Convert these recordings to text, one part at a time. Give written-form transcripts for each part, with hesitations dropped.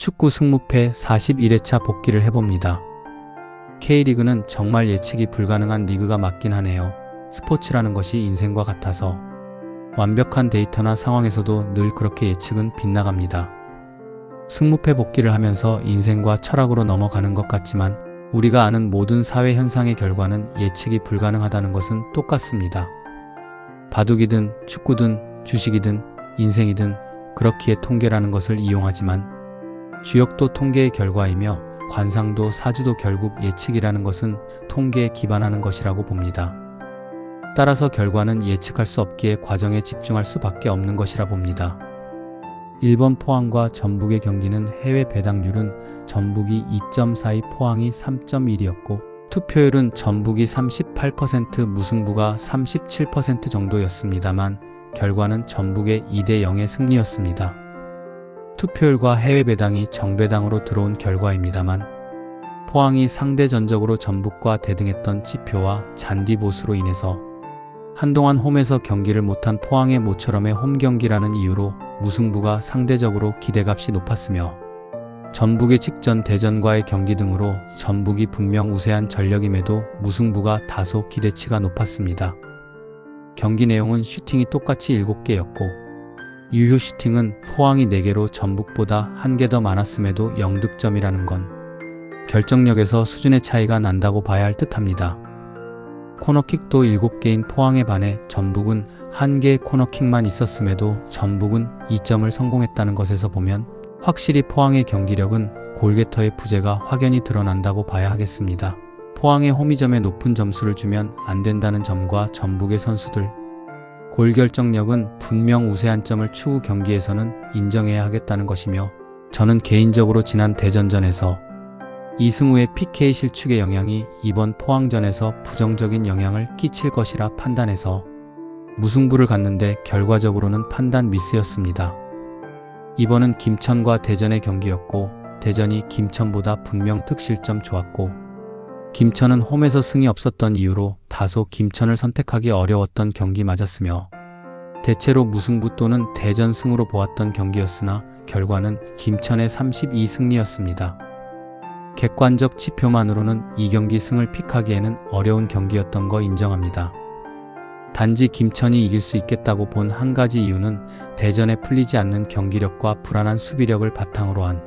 축구 승무패 41회차 복귀를 해봅니다. K리그는 정말 예측이 불가능한 리그가 맞긴 하네요. 스포츠라는 것이 인생과 같아서 완벽한 데이터나 상황에서도 늘 그렇게 예측은 빗나갑니다. 승무패 복귀를 하면서 인생과 철학으로 넘어가는 것 같지만 우리가 아는 모든 사회 현상의 결과는 예측이 불가능하다는 것은 똑같습니다. 바둑이든 축구든 주식이든 인생이든 그렇기에 통계라는 것을 이용하지만 주역도 통계의 결과이며 관상도 사주도 결국 예측이라는 것은 통계에 기반하는 것이라고 봅니다. 따라서 결과는 예측할 수 없기에 과정에 집중할 수밖에 없는 것이라 봅니다. 1번 포항과 전북의 경기는 해외 배당률은 전북이 2.42, 포항이 3.1이었고 투표율은 전북이 38%, 무승부가 37% 정도였습니다만 결과는 전북의 2대0의 승리였습니다. 투표율과 해외 배당이 정배당으로 들어온 결과입니다만 포항이 상대전적으로 전북과 대등했던 지표와 잔디 보수로 인해서 한동안 홈에서 경기를 못한 포항의 모처럼의 홈경기라는 이유로 무승부가 상대적으로 기대값이 높았으며 전북의 직전 대전과의 경기 등으로 전북이 분명 우세한 전력임에도 무승부가 다소 기대치가 높았습니다. 경기 내용은 슈팅이 똑같이 7개였고 유효 슈팅은 포항이 4개로 전북보다 1개 더 많았음에도 0득점이라는 건 결정력에서 수준의 차이가 난다고 봐야 할 듯합니다. 코너킥도 7개인 포항에 반해 전북은 1개의 코너킥만 있었음에도 전북은 2점을 성공했다는 것에서 보면 확실히 포항의 경기력은 골게터의 부재가 확연히 드러난다고 봐야 하겠습니다. 포항의 홈이점에 높은 점수를 주면 안 된다는 점과 전북의 선수들 골 결정력은 분명 우세한 점을 추후 경기에서는 인정해야 하겠다는 것이며 저는 개인적으로 지난 대전전에서 이승우의 PK 실축의 영향이 이번 포항전에서 부정적인 영향을 끼칠 것이라 판단해서 무승부를 갔는데 결과적으로는 판단 미스였습니다. 이번은 김천과 대전의 경기였고 대전이 김천보다 분명 득실점 좋았고 김천은 홈에서 승이 없었던 이유로 다소 김천을 선택하기 어려웠던 경기 맞았으며 대체로 무승부 또는 대전 승으로 보았던 경기였으나 결과는 김천의 32승리였습니다. 객관적 지표만으로는 이 경기 승을 픽하기에는 어려운 경기였던 거 인정합니다. 단지 김천이 이길 수 있겠다고 본 한 가지 이유는 대전에 풀리지 않는 경기력과 불안한 수비력을 바탕으로 한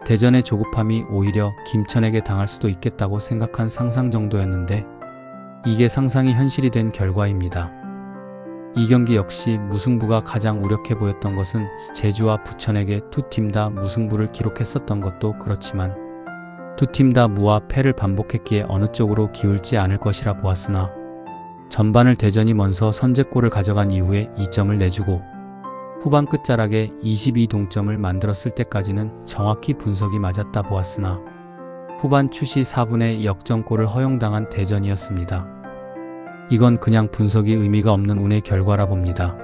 대전의 조급함이 오히려 김천에게 당할 수도 있겠다고 생각한 상상 정도였는데 이게 상상이 현실이 된 결과입니다. 이 경기 역시 무승부가 가장 우력해 보였던 것은 제주와 부천에게 두 팀 다 무승부를 기록했었던 것도 그렇지만 두 팀 다 무와 패를 반복했기에 어느 쪽으로 기울지 않을 것이라 보았으나 전반을 대전이 먼저 선제골을 가져간 이후에 2점을 내주고 후반 끝자락에 22동점을 만들었을 때까지는 정확히 분석이 맞았다 보았으나 후반 추시 4분에 역전골을 허용당한 대전이었습니다. 이건 그냥 분석이 의미가 없는 운의 결과라 봅니다.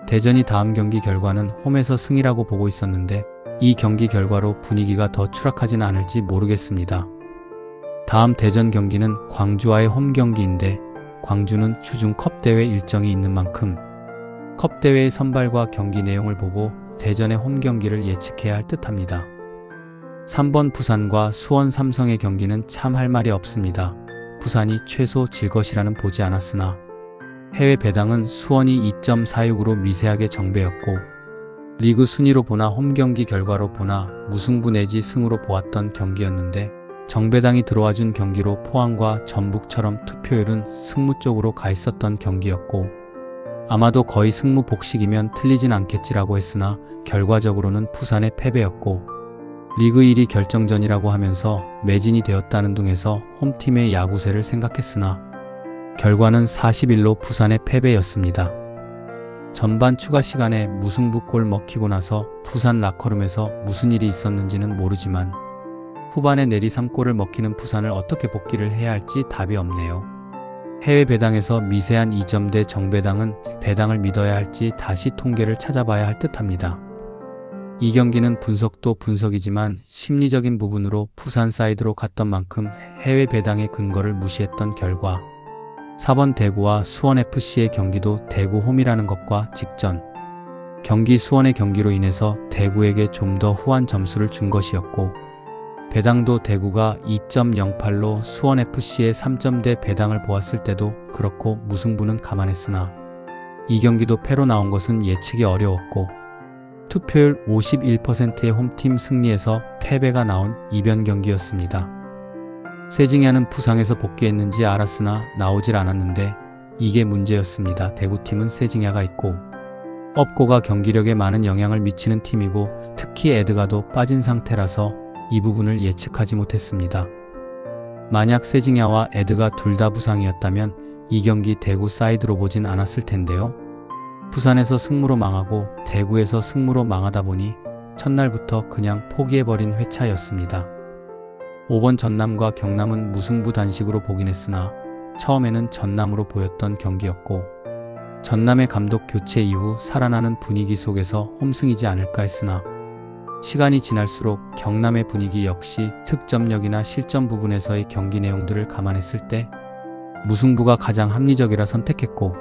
대전이 다음 경기 결과는 홈에서 승이라고 보고 있었는데 이 경기 결과로 분위기가 더 추락하지는 않을지 모르겠습니다. 다음 대전 경기는 광주와의 홈 경기인데 광주는 주중 컵대회 일정이 있는 만큼 컵대회의 선발과 경기 내용을 보고 대전의 홈 경기를 예측해야 할 듯합니다. 3번 부산과 수원 삼성의 경기는 참 할 말이 없습니다. 부산이 최소 질 것이라는 보지 않았으나 해외 배당은 수원이 2.46으로 미세하게 정배였고 리그 순위로 보나 홈 경기 결과로 보나 무승부 내지 승으로 보았던 경기였는데 정배당이 들어와준 경기로 포항과 전북처럼 투표율은 승무 쪽으로 가 있었던 경기였고 아마도 거의 승무 복식이면 틀리진 않겠지라고 했으나 결과적으로는 부산의 패배였고 리그 1위 결정전이라고 하면서 매진이 되었다는 등에서 홈팀의 야구세를 생각했으나 결과는 41로 부산의 패배였습니다. 전반 추가 시간에 무승부골 먹히고 나서 부산 라커룸에서 무슨 일이 있었는지는 모르지만 후반에 내리 3골을 먹히는 부산을 어떻게 복귀를 해야 할지 답이 없네요. 해외 배당에서 미세한 2점대 정배당은 배당을 믿어야 할지 다시 통계를 찾아봐야 할 듯합니다. 이 경기는 분석도 분석이지만 심리적인 부분으로 부산 사이드로 갔던 만큼 해외 배당의 근거를 무시했던 결과 4번 대구와 수원FC의 경기도 대구 홈이라는 것과 직전 경기 수원의 경기로 인해서 대구에게 좀 더 후한 점수를 준 것이었고, 배당도 대구가 2.08로 수원FC의 3점대 배당을 보았을 때도 그렇고 무승부는 감안했으나 이 경기도 패로 나온 것은 예측이 어려웠고, 투표율 51%의 홈팀 승리에서 패배가 나온 이변 경기였습니다. 세징야는 부상에서 복귀했는지 알았으나 나오질 않았는데 이게 문제였습니다. 대구팀은 세징야가 있고 업고가 경기력에 많은 영향을 미치는 팀이고 특히 에드가도 빠진 상태라서 이 부분을 예측하지 못했습니다. 만약 세징야와 에드가 둘 다 부상이었다면 이 경기 대구 사이드로 보진 않았을 텐데요. 부산에서 승무로 망하고 대구에서 승무로 망하다 보니 첫날부터 그냥 포기해버린 회차였습니다. 5번 전남과 경남은 무승부 단식으로 보긴 했으나 처음에는 전남으로 보였던 경기였고, 전남의 감독 교체 이후 살아나는 분위기 속에서 홈승이지 않을까 했으나 시간이 지날수록 경남의 분위기 역시 득점력이나 실점 부분에서의 경기 내용들을 감안했을 때 무승부가 가장 합리적이라 선택했고,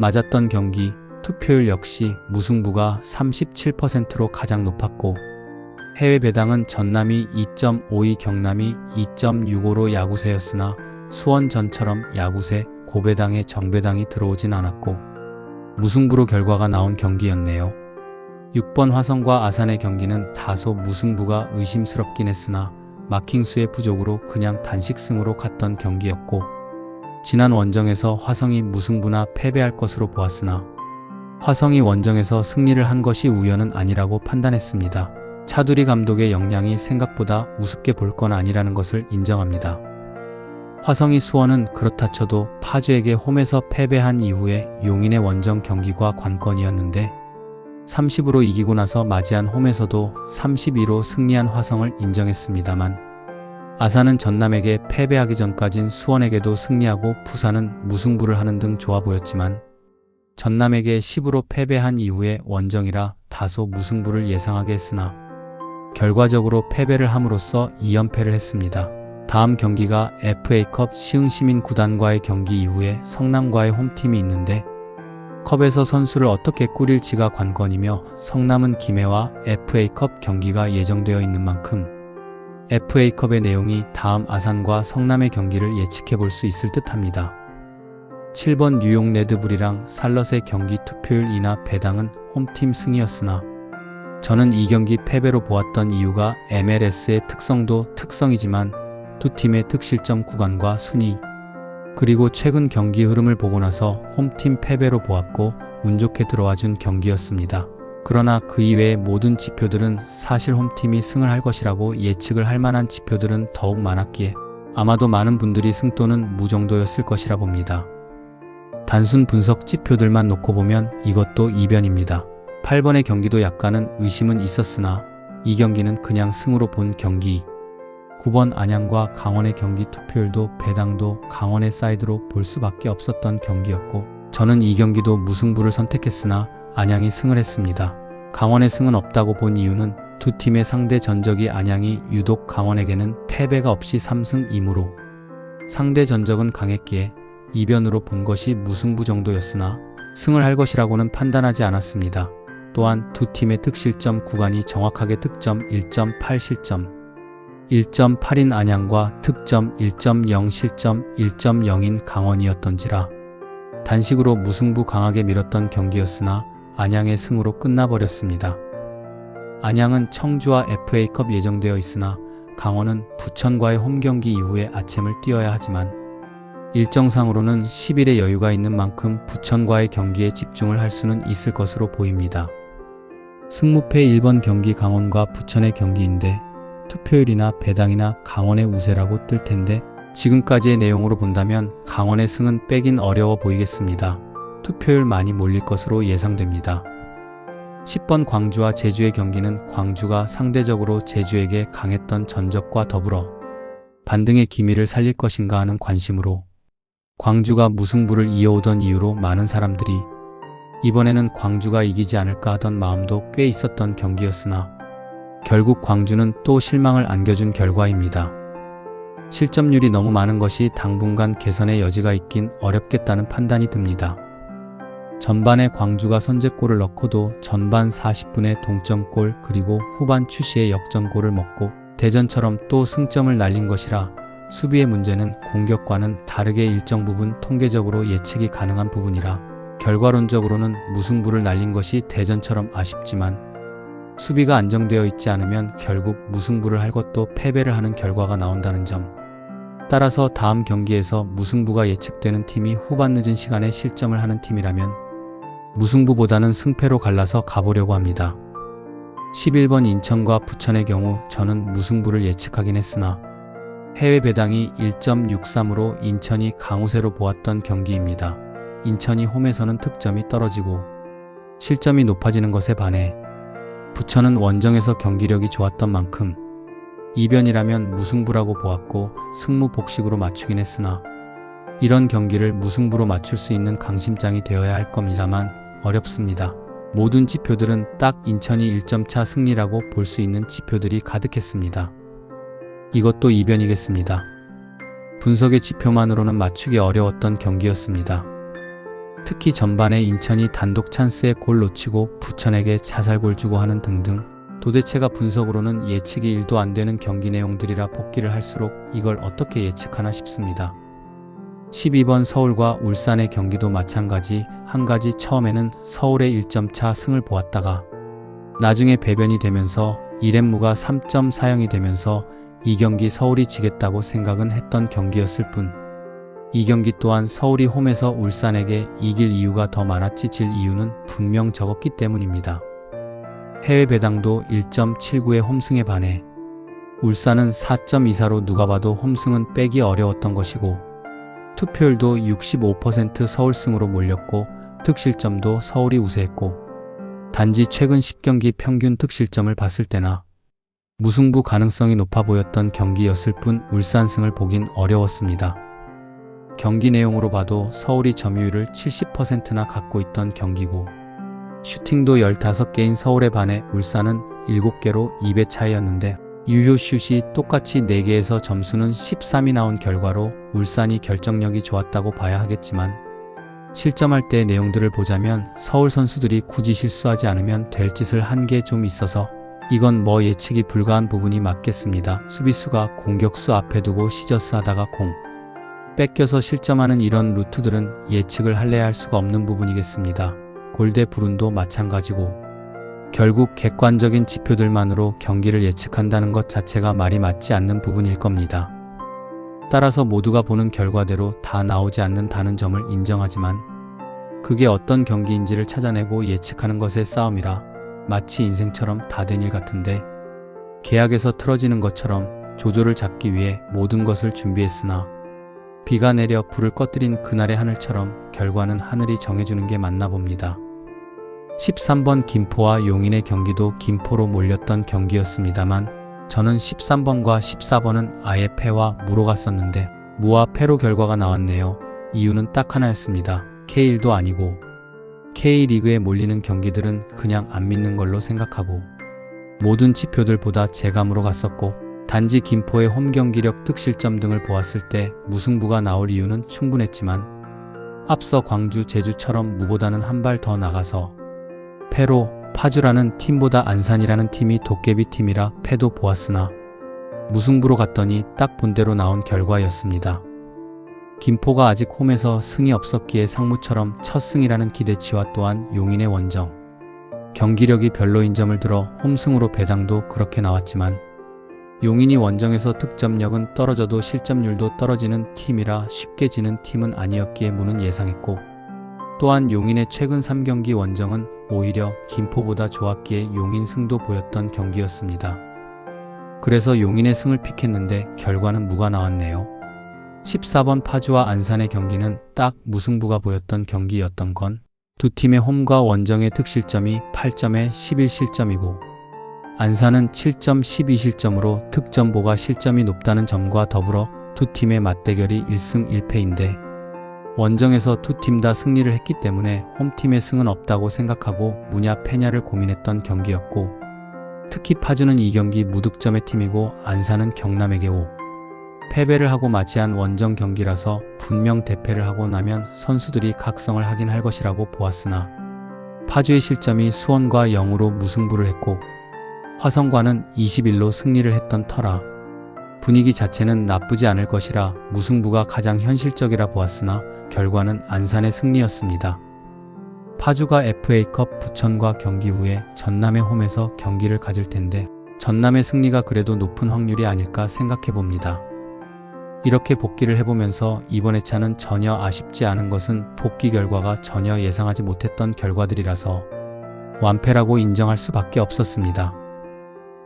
맞았던 경기 투표율 역시 무승부가 37%로 가장 높았고, 해외 배당은 전남이 2.52, 경남이 2.65로 야구세였으나 수원전처럼 야구세, 고배당에 정배당이 들어오진 않았고 무승부로 결과가 나온 경기였네요. 6번 화성과 아산의 경기는 다소 무승부가 의심스럽긴 했으나 마킹수의 부족으로 그냥 단식승으로 갔던 경기였고, 지난 원정에서 화성이 무승부나 패배할 것으로 보았으나 화성이 원정에서 승리를 한 것이 우연은 아니라고 판단했습니다. 차두리 감독의 역량이 생각보다 우습게 볼 건 아니라는 것을 인정합니다. 화성이 수원은 그렇다 쳐도 파주에게 홈에서 패배한 이후에 용인의 원정 경기가 관건이었는데 30으로 이기고 나서 맞이한 홈에서도 32로 승리한 화성을 인정했습니다만, 아산은 전남에게 패배하기 전까진 수원에게도 승리하고 부산은 무승부를 하는 등 좋아 보였지만 전남에게 10으로 패배한 이후에 원정이라 다소 무승부를 예상하게 했으나 결과적으로 패배를 함으로써 2연패를 했습니다. 다음 경기가 FA컵 시흥시민구단과의 경기 이후에 성남과의 홈팀이 있는데 컵에서 선수를 어떻게 꾸릴지가 관건이며 성남은 김해와 FA컵 경기가 예정되어 있는 만큼 FA컵의 내용이 다음 아산과 성남의 경기를 예측해 볼 수 있을 듯 합니다. 7번 뉴욕 레드불이랑 살럿의 경기 투표율 인하 배당은 홈팀 승이었으나 저는 이 경기 패배로 보았던 이유가 MLS의 특성도 특성이지만 두 팀의 득실점 구간과 순위, 그리고 최근 경기 흐름을 보고 나서 홈팀 패배로 보았고 운 좋게 들어와준 경기였습니다. 그러나 그 이외의 모든 지표들은 사실 홈팀이 승을 할 것이라고 예측을 할 만한 지표들은 더욱 많았기에 아마도 많은 분들이 승 또는 무 정도였을 것이라 봅니다. 단순 분석 지표들만 놓고 보면 이것도 이변입니다. 8번의 경기도 약간은 의심은 있었으나 이 경기는 그냥 승으로 본 경기. 9번 안양과 강원의 경기 투표율도 배당도 강원의 사이드로 볼 수밖에 없었던 경기였고 저는 이 경기도 무승부를 선택했으나 안양이 승을 했습니다. 강원의 승은 없다고 본 이유는 두 팀의 상대 전적이 안양이 유독 강원에게는 패배가 없이 3승 2무로 상대 전적은 강했기에 이변으로 본 것이 무승부 정도였으나 승을 할 것이라고는 판단하지 않았습니다. 또한 두 팀의 득실점 구간이 정확하게 득점 1.8 실점 1.8인 안양과 득점 1.0 실점 1.0인 강원이었던지라 단식으로 무승부 강하게 밀었던 경기였으나 안양의 승으로 끝나버렸습니다. 안양은 청주와 FA컵 예정되어 있으나 강원은 부천과의 홈경기 이후에 아챔을 뛰어야 하지만 일정상으로는 10일의 여유가 있는 만큼 부천과의 경기에 집중을 할 수는 있을 것으로 보입니다. 승무패 1번 경기 강원과 부천의 경기인데 투표율이나 배당이나 강원의 우세라고 뜰 텐데 지금까지의 내용으로 본다면 강원의 승은 빼긴 어려워 보이겠습니다. 투표율 많이 몰릴 것으로 예상됩니다. 10번 광주와 제주의 경기는 광주가 상대적으로 제주에게 강했던 전적과 더불어 반등의 기미를 살릴 것인가 하는 관심으로 광주가 무승부를 이어오던 이유로 많은 사람들이 이번에는 광주가 이기지 않을까 하던 마음도 꽤 있었던 경기였으나 결국 광주는 또 실망을 안겨준 결과입니다. 실점률이 너무 많은 것이 당분간 개선의 여지가 있긴 어렵겠다는 판단이 듭니다. 전반에 광주가 선제골을 넣고도 전반 40분에 동점골 그리고 후반 추시에 역전골을 먹고 대전처럼 또 승점을 날린 것이라 수비의 문제는 공격과는 다르게 일정 부분 통계적으로 예측이 가능한 부분이라 결과론적으로는 무승부를 날린 것이 대전처럼 아쉽지만 수비가 안정되어 있지 않으면 결국 무승부를 할 것도 패배를 하는 결과가 나온다는 점. 따라서 다음 경기에서 무승부가 예측되는 팀이 후반 늦은 시간에 실점을 하는 팀이라면 무승부보다는 승패로 갈라서 가보려고 합니다. 11번 인천과 부천의 경우 저는 무승부를 예측하긴 했으나 해외 배당이 1.63으로 인천이 강우세로 보았던 경기입니다. 인천이 홈에서는 득점이 떨어지고 실점이 높아지는 것에 반해 부천은 원정에서 경기력이 좋았던 만큼 이변이라면 무승부라고 보았고 승무복식으로 맞추긴 했으나 이런 경기를 무승부로 맞출 수 있는 강심장이 되어야 할 겁니다만 어렵습니다. 모든 지표들은 딱 인천이 1점차 승리라고 볼 수 있는 지표들이 가득했습니다. 이것도 이변이겠습니다. 분석의 지표만으로는 맞추기 어려웠던 경기였습니다. 특히 전반에 인천이 단독 찬스에 골 놓치고 부천에게 자살골 주고 하는 등등 도대체가 분석으로는 예측이 1도 안 되는 경기 내용들이라 복기를 할수록 이걸 어떻게 예측하나 싶습니다. 12번 서울과 울산의 경기도 마찬가지. 한 가지 처음에는 서울의 1점차 승을 보았다가 나중에 배변이 되면서 1엠무가 3.40이 되면서 이 경기 서울이 지겠다고 생각은 했던 경기였을 뿐 이 경기 또한 서울이 홈에서 울산에게 이길 이유가 더 많았지 질 이유는 분명 적었기 때문입니다. 해외 배당도 1.79의 홈승에 반해 울산은 4.24로 누가 봐도 홈승은 빼기 어려웠던 것이고 투표율도 65% 서울승으로 몰렸고 득실점도 서울이 우세했고 단지 최근 10경기 평균 득실점을 봤을 때나 무승부 가능성이 높아 보였던 경기였을 뿐 울산승을 보긴 어려웠습니다. 경기 내용으로 봐도 서울이 점유율을 70%나 갖고 있던 경기고 슈팅도 15개인 서울에 반해 울산은 7개로 2배 차이였는데 유효슛이 똑같이 4개에서 점수는 13이 나온 결과로 울산이 결정력이 좋았다고 봐야 하겠지만 실점할 때의 내용들을 보자면 서울 선수들이 굳이 실수하지 않으면 될 짓을 한 게 좀 있어서 이건 뭐 예측이 불가한 부분이 맞겠습니다. 수비수가 공격수 앞에 두고 시저스 하다가 공 뺏겨서 실점하는 이런 루트들은 예측을 할래야 할 수가 없는 부분이겠습니다. 골대 불운도 마찬가지고 결국 객관적인 지표들만으로 경기를 예측한다는 것 자체가 말이 맞지 않는 부분일 겁니다. 따라서 모두가 보는 결과대로 다 나오지 않는다는 점을 인정하지만 그게 어떤 경기인지를 찾아내고 예측하는 것의 싸움이라 마치 인생처럼 다 된 일 같은데 계약에서 틀어지는 것처럼 조조를 잡기 위해 모든 것을 준비했으나 비가 내려 불을 꺼뜨린 그날의 하늘처럼 결과는 하늘이 정해주는 게 맞나 봅니다. 13번 김포와 용인의 경기도 김포로 몰렸던 경기였습니다만 저는 13번과 14번은 아예 패와 무로 갔었는데 무와 패로 결과가 나왔네요. 이유는 딱 하나였습니다. K1도 아니고 K리그에 몰리는 경기들은 그냥 안 믿는 걸로 생각하고 모든 지표들보다 제감으로 갔었고 단지 김포의 홈경기력 득실점 등을 보았을 때 무승부가 나올 이유는 충분했지만 앞서 광주 제주처럼 무보다는 한 발 더 나가서 패로 파주라는 팀보다 안산이라는 팀이 도깨비 팀이라 패도 보았으나 무승부로 갔더니 딱 본대로 나온 결과였습니다. 김포가 아직 홈에서 승이 없었기에 상무처럼 첫 승이라는 기대치와 또한 용인의 원정 경기력이 별로인 점을 들어 홈승으로 배당도 그렇게 나왔지만 용인이 원정에서 득점력은 떨어져도 실점률도 떨어지는 팀이라 쉽게 지는 팀은 아니었기에 무는 예상했고 또한 용인의 최근 3경기 원정은 오히려 김포보다 좋았기에 용인 승도 보였던 경기였습니다. 그래서 용인의 승을 픽했는데 결과는 무가 나왔네요. 14번 파주와 안산의 경기는 딱 무승부가 보였던 경기였던 건 두 팀의 홈과 원정의 득실점이 8점에 11실점이고 안산은 7점 12실점으로 득점보가 실점이 높다는 점과 더불어 두 팀의 맞대결이 1승 1패인데 원정에서 두 팀 다 승리를 했기 때문에 홈팀의 승은 없다고 생각하고 무냐 패냐를 고민했던 경기였고 특히 파주는 이 경기 무득점의 팀이고 안산은 경남에게 5, 패배를 하고 맞이한 원정 경기라서 분명 대패를 하고 나면 선수들이 각성을 하긴 할 것이라고 보았으나 파주의 실점이 수원과 0으로 무승부를 했고 화성과는 21로 승리를 했던 터라 분위기 자체는 나쁘지 않을 것이라 무승부가 가장 현실적이라 보았으나 결과는 안산의 승리였습니다. 파주가 FA컵 부천과 경기 후에 전남의 홈에서 경기를 가질 텐데 전남의 승리가 그래도 높은 확률이 아닐까 생각해 봅니다. 이렇게 복귀를 해보면서 이번 회차는 전혀 아쉽지 않은 것은 복귀 결과가 전혀 예상하지 못했던 결과들이라서 완패라고 인정할 수밖에 없었습니다.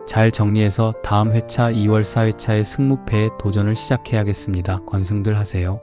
잘 정리해서 다음 회차 2월 4회차의 승무패에 도전을 시작해야겠습니다. 건승들 하세요.